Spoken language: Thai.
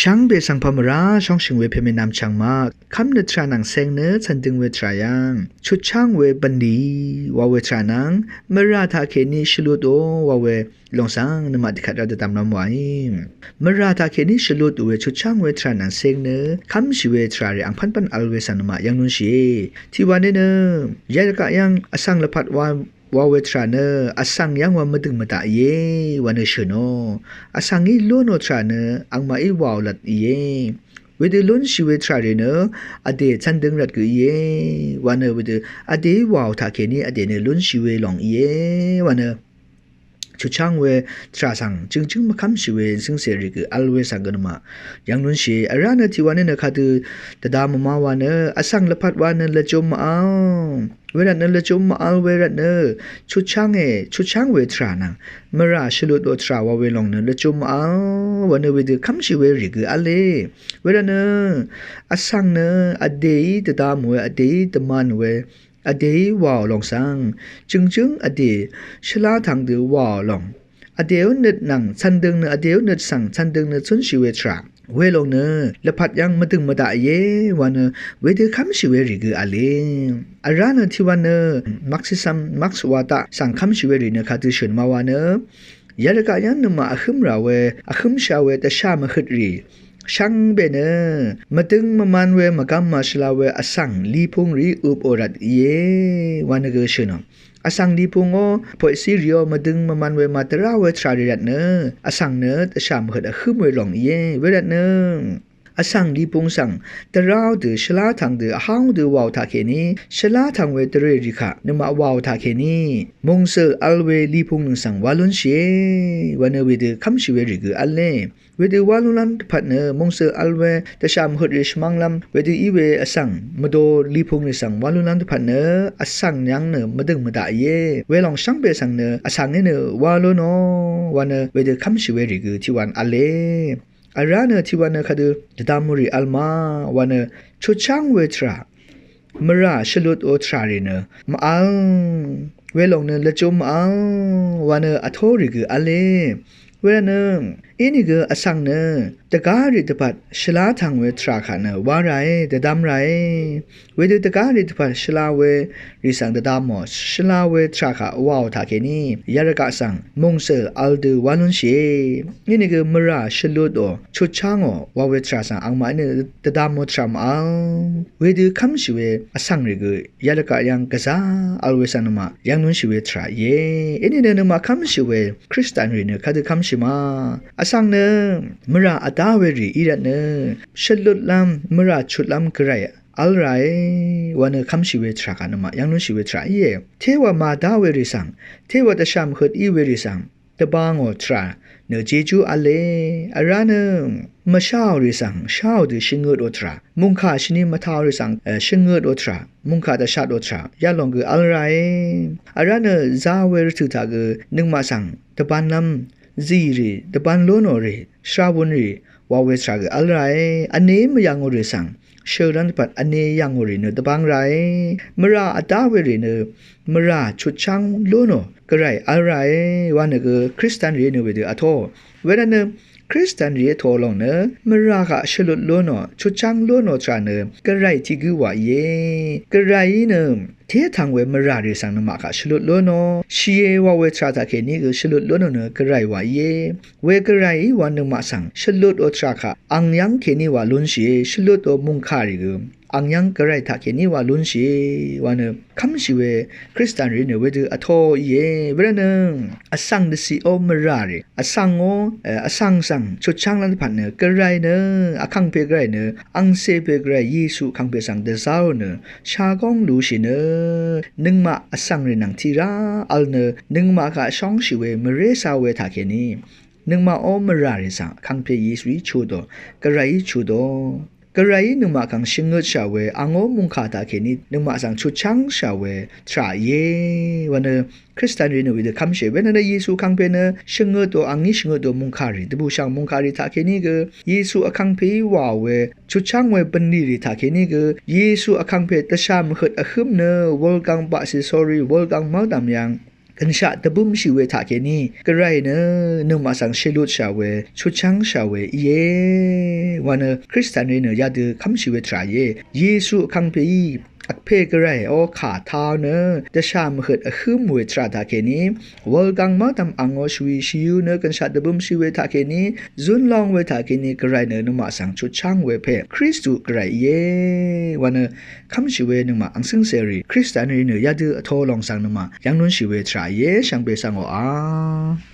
ช่างเบสังพมราช่องชิงเวเพเมนามช่างมาคำนึทรานังเซงเนฉันดึงเวทรายังชุดช่างเวบันดีว่าเวทรานังเมราทาเคนีชลุดโอว่าเวลงสังนมาดิขัดเราจะตามน้ำไว้เมราทาเคนีชลุดเวชุดช่างเวทรานังเซงเนคำชิเวทราเรอังพันอัลเวสันมายังนุนชีที่วันนี้เนยายกะยังอสังละพัดว่าเวทราเนอสังยังว่ามาดึงมาตาเยวันเนชโนอสังอีโลโนทราเนอังมาอีวาวลัดเยเวดลุนชีเวทราเรเนอเดชันดึงรัดกุเยวันเนเวดอเดวาวทาเคนีอเดเนลุนชีเวลองเยวันเนชุดช่างเวทราสังจึงมาคำชีเวซึ่งเสรีคืออัลเวสังกันมายังนุนชีอาราเนที่วันเนขัดแต่ดามมาวันเนอสังละพัดวันเนละจมเอาเวลานั้นละจมเอาเวลาเนชุดช่างเวทรานังเมื่อราชลุดโอทราวาเวลองเนละจมเอาวันเนเวดคำชีเวริคืออัลเลเวลาเนอสังเนอเดย์แต่ดามเวอเดย์แต่มันเวอเดย์ว่าวลองสังจึงอเดย์ชลาทางเดือว่าวลองอเดย์นึดนังชันดึงเนอเดย์นึดสังชันดึงเนอชุนชีเวทราเวลงเนละพัดยังมาดึงมาได้เยวันเนเวเดคำชิเวริกืออะไรอาราเนที่วันเนมักซิซัมมักสวาตาสังคำชิเวริเนคาติชนมาวันเนยาละกายันนมาอคิมราเวอคิมชาเวตชามขิดรีช่างเบเนมาดึงมามันเวมากำมาชลาเวอสังลีพงรีอุบโอรัดเยวันเนเกชนอสังลีพงโอพอซีเรียมาดึงมามันเวมาตราเวทราเรดเนอสังเนตชามขิดอคิมเวลองเยเวรัดเนอสังลีพงสังแต่เราดือชลาทางดือห้างดือวาวทาเคนีชลาทางเวตเรริคะนมาวาวทาเคนีมงเซออัลเวลีพงนึงสังวาลุนเชวันเนเวดือคำชิเวริกืออัลเลเวดือวาลุลันพัดเนมงเซออัลเวแต่ชามหดริชมังลัมเวดืออีเวอสังมโดลีพงนึงสังวาลุลันพัดเนอสังยังเนมาดึงมาได้เยเวลองช่างเปสังเนอสังเนวาลุโนวันเนเวดือคำชิเวริกือที่วันอัลเลอาราเนที่วันเนคดูดามุริอัลมาวันเนชุดช่างเวทรามราชลุดโอทราเรเนมาอัลเวลงเนละจุมอัลวันเนอโทริกืออัลเลเวลเนอินิกอสังเนตะการิตปัดชลาทางเวทราขาเนวาไรตะดามไรเวดตะการิตปัดชลาเวริสังตะดามอชลาเวทราขาวาวทาเคนียารกะสังมงเซอัลดูวานุนเชอินิกมราชลุดโอชุดช่างอวาเวทราสังอังมาเนตะดามอทรามอัลเวดคัมชิเวอสังริกยารกะยังกะซาอัลเวสันมายังนุนชิเวทราเยอินิเนมาคัมชิเวคริสตันริเนคาดคัมชิมาอสังเนมราอตาเวรีอีระเนชลุดลัมมราชุดลัมกระไรอัลไรวันคำชีเวทรากันมายังนุชีเวทราเยเทวมาดาเวริสังเทวตชามขดอีเวริสังตบางอทราเนเจจูอเลอาราเนมาชาวริสังชาวดิชิงเกอดอทรามุงคาชนิมาทาวริสังชิงเกอดอทรามุงคาตชาดอทรายาลองกอัลไรอาราเนซาเวรตุตากนึงมาสังตบันลัมซีรีตบันโลโนรีชาบุนรีวาเวทรากอัลไรอันนี้มยังอริสังเชื่อรันปัดอันนี้ยังอริเนตบังไรมราอัตาเวริเนมราชุดช่างโลโนกระไรอัลไรวันเนกคริสตันเรียนเวเดอโตเวลาเนคริสตันเรียทอลงเนมรากะชลุดโลโนชุดช่างโลโนทราเนกระไรที่กูว่าเยกระไรเนเททางเวมราริสังนมากะชลุดโลโนชีเอวาเวทราตาเคนีกชลุดโลโนเนกระไรว่าเยเวกระไรวันนมาสังชลุดโอทราคะอังยังเคนีว่าลุนชีชลุดโอมุงคาริกอังยังกระไรทาเคนีว่าลุนชีวันคำชีเวคริสตันรีเนเวดอโทเยเวรเนอสังเดซีโอมราริอสังโออสังสังชุดช่างลันพันเนกระไรเนอคังเปกไรเนอังเซเปกไรเยซูคังเปสังเดซาโเนชากองลูชิเนนึงมาอสังรินังทีราอัลเนนึงมากะช่องชีเวมเรซาเวทาเคนีนึงมาโอมราริสังคังเปเยซูชูโดกระไรชูโดกระไรนึงมาคังชิงเงชาเวอังโอมุงคาตาเคนีนึงมาสังชุดช่างชาเวทราเยวันเนคริสตันรีนวิดคำเชเวนเนเยซูคังเปเนชิงเงตัวอังนิชิงเงตัวมุงคาริตบูช่างมุงคาริตาเคนีกเยซูอคังเปวาเวชุดช่างเวบันนีริตาเคนีกเยซูอคังเปตชามขดอคึมเนวอลกังบาซิซอรีวอลกังมาดามยังกันชาตบุมชิเวทาเคนีกระไรเนนึงมาสังเชลุดชาเวชุดช่างชาเวเย วันคริสเตียนเนยาดือคำชีเวทรายเยซูคังเพยอักเพกระไรโอขาเท้าเนอจะชามเหดขึ้นมวยตราตาเคนี้วอลกังมาทำอังโอชวิชิวเนกันชาดบุมชีเวทาเคนี้จุนลองเวทาเคนี้กระไรเนนมาสังชุดช่างเวเพคริสตุกระไรวันคำชีเวนมาอังซึ่งเสรีคริสเตียนเนยาดือทอลองสังนมายังนุนชีเวทรายช่างเปสังโออา